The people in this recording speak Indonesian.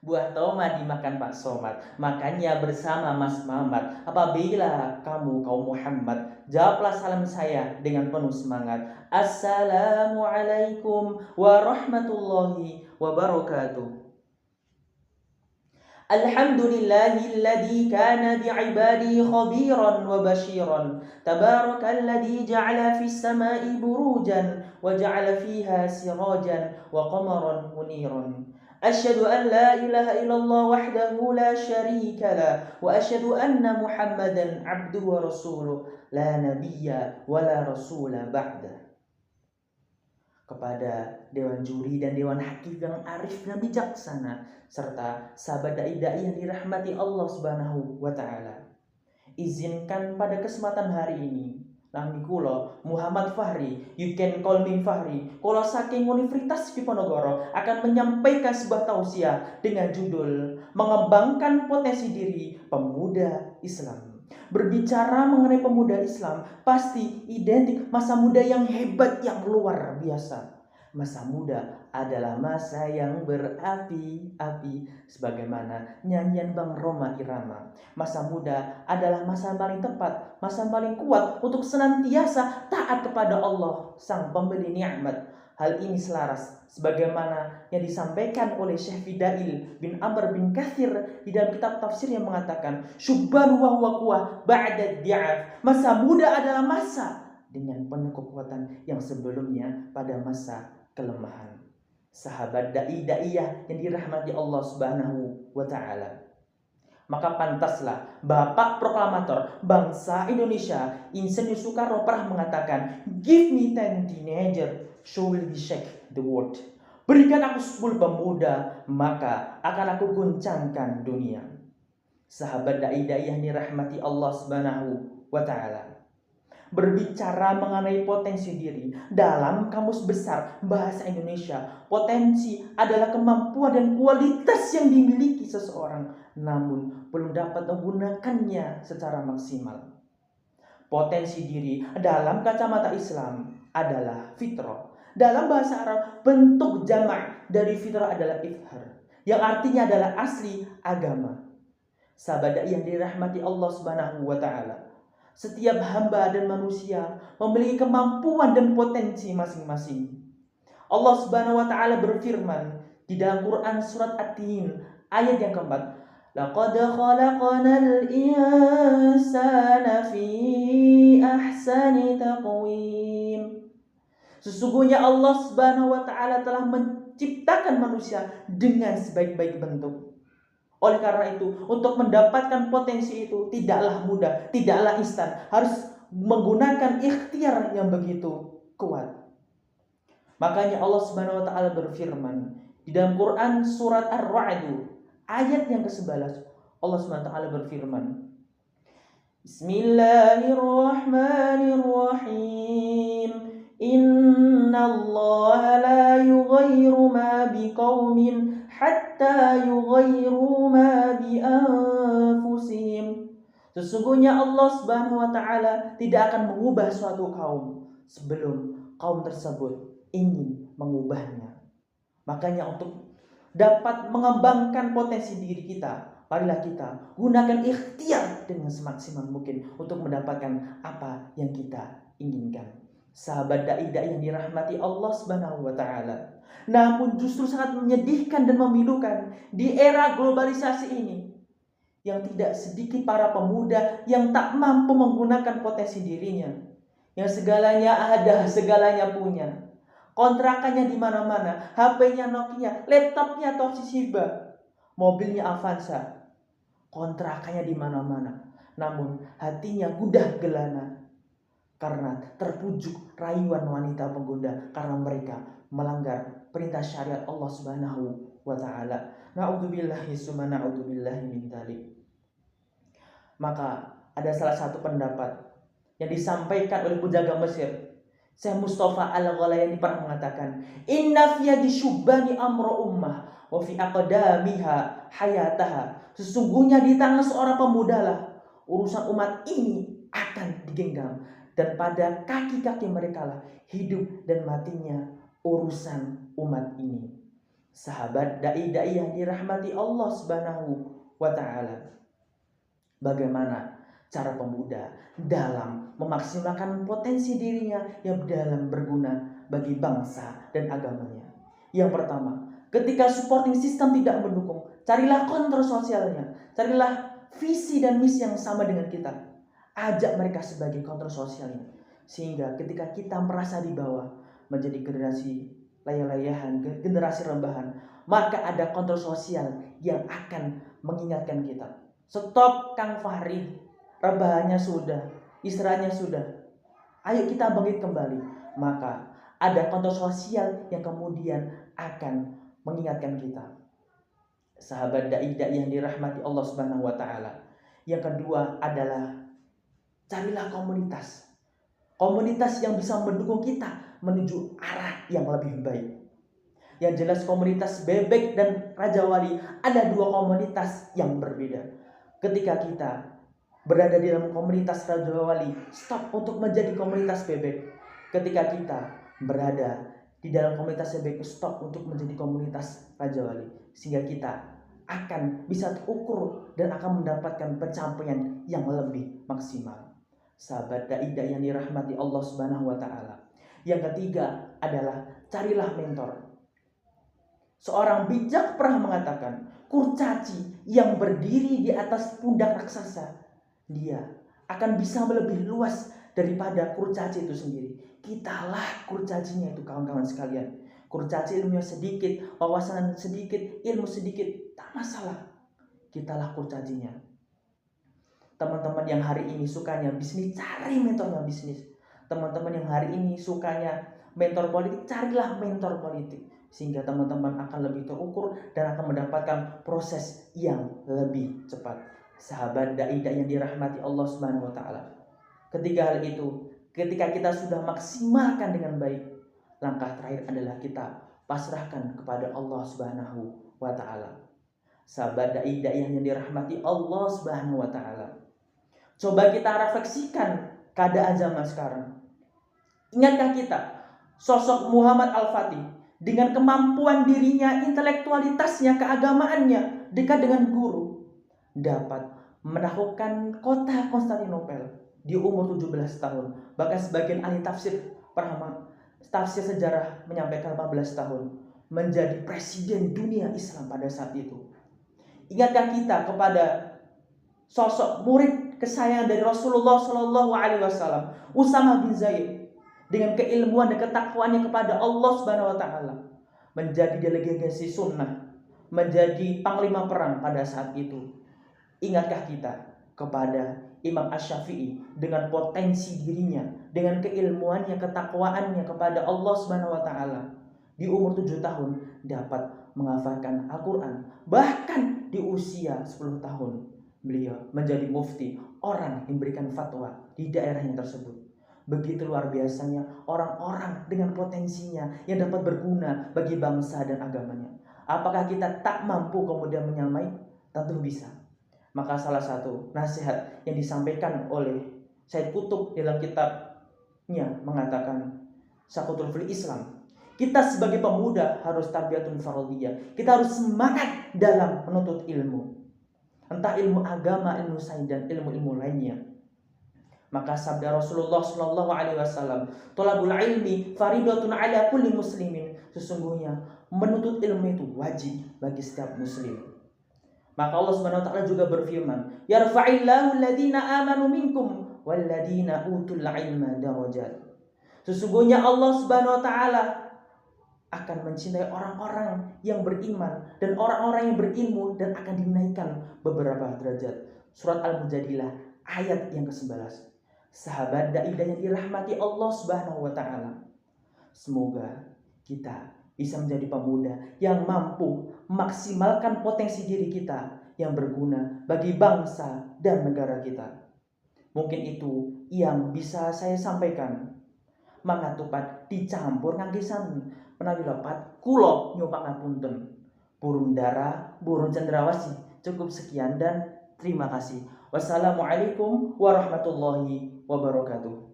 Buah tomat dimakan Pak Somad. Makannya bersama Mas Mamat. Apabila kamu kaum Muhammad, jawablah salam saya dengan penuh semangat. Assalamualaikum warahmatullahi wabarakatuh. Alhamdulillahilladzi kana bi'ibadihi khabiran wa basyiran. Tabarakalladzi ja'ala fis sama'i burujan wa ja'ala fiha sirajan wa qamaran muniran. Asyhadu an la ilaha illallah wahdahu la syarika lah wa asyhadu anna Muhammadan abduhu wa rasuluh la nabiyya wa la rasula ba'da. Kepada Dewan Juri dan Dewan Hakim yang arif dan bijaksana, serta sahabat dai-dai yang dirahmati Allah Subhanahu wa Ta'ala. Izinkan pada kesempatan hari ini, nami kula Muhammad Fahri, you can call me Fahri, kula saking Universitas Diponegoro akan menyampaikan sebuah tausiah dengan judul Mengembangkan Potensi Diri Pemuda Islam. Berbicara mengenai pemuda Islam, pasti identik masa muda yang hebat, yang luar biasa. Masa muda adalah masa yang berapi-api, sebagaimana nyanyian Bang Roma Irama. Masa muda adalah masa paling tepat, masa paling kuat untuk senantiasa taat kepada Allah, Sang Pemberi Nikmat. Hal ini selaras sebagaimana yang disampaikan oleh Syekh Fidail bin Amr bin Katsir di dalam kitab tafsir yang mengatakan, syubban wa huwa quwwah ba'da di'af. Masa muda adalah masa dengan penuh kekuatan yang sebelumnya pada masa kelemahan. Sahabat dai-daiyah yang dirahmati Allah Subhanahu wa Ta'ala. Maka pantaslah Bapak Proklamator bangsa Indonesia Insinyur Soekarno pernah mengatakan, give me 10 teenager, so will we shake the world. Berikan aku 10 pemuda, maka akan aku guncangkan dunia. Sahabat dai-dai yang dirahmati Allah Subhanahu wa Ta'ala. Berbicara mengenai potensi diri dalam Kamus Besar Bahasa Indonesia, potensi adalah kemampuan dan kualitas yang dimiliki seseorang namun belum dapat menggunakannya secara maksimal. Potensi diri dalam kacamata Islam adalah fitrah. Dalam bahasa Arab, bentuk jamak dari fitrah adalah ifhar, yang artinya adalah asli agama. Sahabat yang dirahmati Allah Subhanahu wa Ta'ala, setiap hamba dan manusia memiliki kemampuan dan potensi masing-masing. Allah Subhanahu wa Ta'ala berfirman di dalam Quran surat At-Tin ayat yang keempat, laqad khalaqnal insana fi ahsani taqwim. Sesungguhnya Allah Subhanahu wa Ta'ala telah menciptakan manusia dengan sebaik-baik bentuk. Oleh karena itu, untuk mendapatkan potensi itu tidaklah mudah, tidaklah instan. Harus menggunakan ikhtiar yang begitu kuat. Makanya Allah Subhanahu wa Ta'ala berfirman di dalam Quran surat Ar-Ra'd ayat yang ke-11. Allah Subhanahu wa Ta'ala berfirman, Bismillahirrahmanirrahim. Innallaha la yughayyiru ma biqaumin hatta yughayyiru ma bi anfusihim. Sesungguhnya Allah Subhanahu wa Ta'ala tidak akan mengubah suatu kaum sebelum kaum tersebut ingin mengubahnya. Makanya untuk dapat mengembangkan potensi diri kita, marilah kita gunakan ikhtiar dengan semaksimal mungkin untuk mendapatkan apa yang kita inginkan. Sahabat dai-dai yang dirahmati Allah Subhanahu wa Ta'ala. Namun justru sangat menyedihkan dan memilukan di era globalisasi ini, yang tidak sedikit para pemuda yang tak mampu menggunakan potensi dirinya, yang segalanya ada, segalanya punya. Kontrakannya di mana-mana, HP-nya Nokia, laptopnya Toshiba, mobilnya Avanza. Kontrakannya di mana-mana, namun hatinya gundah gelana karena terpujuk rayuan wanita penggoda, karena mereka melanggar perintah syariat Allah Subhanahu wa Ta'ala. Na'udzubillahi summa na'udzubillahi min dzalik. Maka ada salah satu pendapat yang disampaikan oleh penjaga Mesir, Syekh Mustafa Al-Ghalayani pernah mengatakan, inna fiyadi syubbani amro ummah wa fi aqdamiha hayataha. Sesungguhnya di tangan seorang pemuda lah urusan umat ini akan digenggam, dan pada kaki-kaki mereka lah hidup dan matinya urusan umat ini. Sahabat dai-dai yang dirahmati Allah Subhanahu wa taala. Bagaimana cara pemuda dalam memaksimalkan potensi dirinya yang dalam berguna bagi bangsa dan agamanya? Yang pertama, ketika supporting system tidak mendukung, carilah kontrol sosialnya, carilah visi dan misi yang sama dengan kita. Ajak mereka sebagai kontrol sosialnya. Sehingga ketika kita merasa di bawah, menjadi generasi layah-layahan, generasi rebahan, maka ada kontrol sosial yang akan mengingatkan kita. Stop Kang Fahri, rebahannya sudah, istirahatnya sudah. Ayo kita bangkit kembali. Maka ada kontrol sosial yang kemudian akan mengingatkan kita. Sahabat dai-dai yang dirahmati Allah Subhanahu wa taala. Yang kedua adalah carilah komunitas. Komunitas yang bisa mendukung kita menuju arah yang lebih baik. Yang jelas komunitas Bebek dan Raja Wali ada dua komunitas yang berbeda. Ketika kita berada di dalam komunitas Raja Wali, stop untuk menjadi komunitas Bebek. Ketika kita berada di dalam komunitas Bebek, stop untuk menjadi komunitas Raja Wali. Sehingga kita akan bisa terukur dan akan mendapatkan pencapaian yang lebih maksimal. Sahabat dai-dai yang dirahmati Allah Subhanahu wa taala. Yang ketiga adalah carilah mentor. Seorang bijak pernah mengatakan, kurcaci yang berdiri di atas pundak raksasa, dia akan bisa lebih luas daripada kurcaci itu sendiri. Kitalah kurcacinya itu kawan-kawan sekalian. Kurcaci ilmunya sedikit, wawasan sedikit, ilmu sedikit, tak masalah. Kitalah kurcacinya. Teman-teman yang hari ini sukanya bisnis, cari mentornya bisnis. Teman-teman yang hari ini sukanya mentor politik, carilah mentor politik. Sehingga teman-teman akan lebih terukur dan akan mendapatkan proses yang lebih cepat. Sahabat dai-dai yang dirahmati Allah Subhanahu wa taala. Ketiga hal itu, ketika kita sudah maksimalkan dengan baik, langkah terakhir adalah kita pasrahkan kepada Allah Subhanahu wa taala. Sahabat dai-dai yang dirahmati Allah Subhanahu wa taala. Coba kita refleksikan keadaan zaman sekarang. Ingatkah kita sosok Muhammad Al-Fatih dengan kemampuan dirinya, intelektualitasnya, keagamaannya, dekat dengan guru, dapat menaklukkan kota Konstantinopel di umur 17 tahun. Bahkan sebagian ahli tafsir tafsir sejarah menyampaikan 18 tahun, menjadi presiden dunia Islam pada saat itu. Ingatkah kita kepada sosok murid kesayangan dari Rasulullah Shallallahu Alaihi Wasallam, Usamah bin Zaid, dengan keilmuan dan ketakwaannya kepada Allah Subhanahu wa taala, menjadi delegasi sunnah, menjadi panglima perang pada saat itu. Ingatkah kita kepada Imam Asy-Syafi'i dengan potensi dirinya, dengan keilmuannya, ketakwaannya kepada Allah Subhanahu wa taala, di umur 7 tahun dapat menghafalkan Al-Qur'an, bahkan di usia 10 tahun beliau menjadi mufti, orang yang memberikan fatwa di daerahnya tersebut. Begitu luar biasanya orang-orang dengan potensinya yang dapat berguna bagi bangsa dan agamanya. Apakah kita tak mampu kemudian menyamai? Tentu bisa. Maka salah satu nasihat yang disampaikan oleh Said Qutb dalam kitabnya mengatakan, Syakutul fil Islam, kita sebagai pemuda harus tarbiyatun fardhiyah. Kita harus semangat dalam menuntut ilmu. Entah ilmu agama, ilmu sains dan ilmu-ilmu lainnya. Maka sabda Rasulullah Shallallahu Alaihi Wasallam, tolabul ilmi faridatun ala kulli muslimin. Sesungguhnya menuntut ilmu itu wajib bagi setiap muslim. Maka Allah Subhanahu Wa Taala juga berfirman, yarfa'illahu alladhina amanu minkum walladhina utul ilma darajat. Sesungguhnya Allah Subhanahu Wa Taala akan mencintai orang-orang yang beriman dan orang-orang yang berilmu dan akan dinaikkan beberapa derajat. Surat Al-Mujadilah ayat yang ke-11. Sahabat dai-dai yang dirahmati Allah Subhanahu wa taala. Semoga kita bisa menjadi pemuda yang mampu memaksimalkan potensi diri kita yang berguna bagi bangsa dan negara kita. Mungkin itu yang bisa saya sampaikan. Mangatupat dicampur ngangkisan menawi lepat kula nyupangapunten. Burung dara, burung cendrawasih. Cukup sekian dan terima kasih. Wassalamualaikum warahmatullahi wabarakatuh.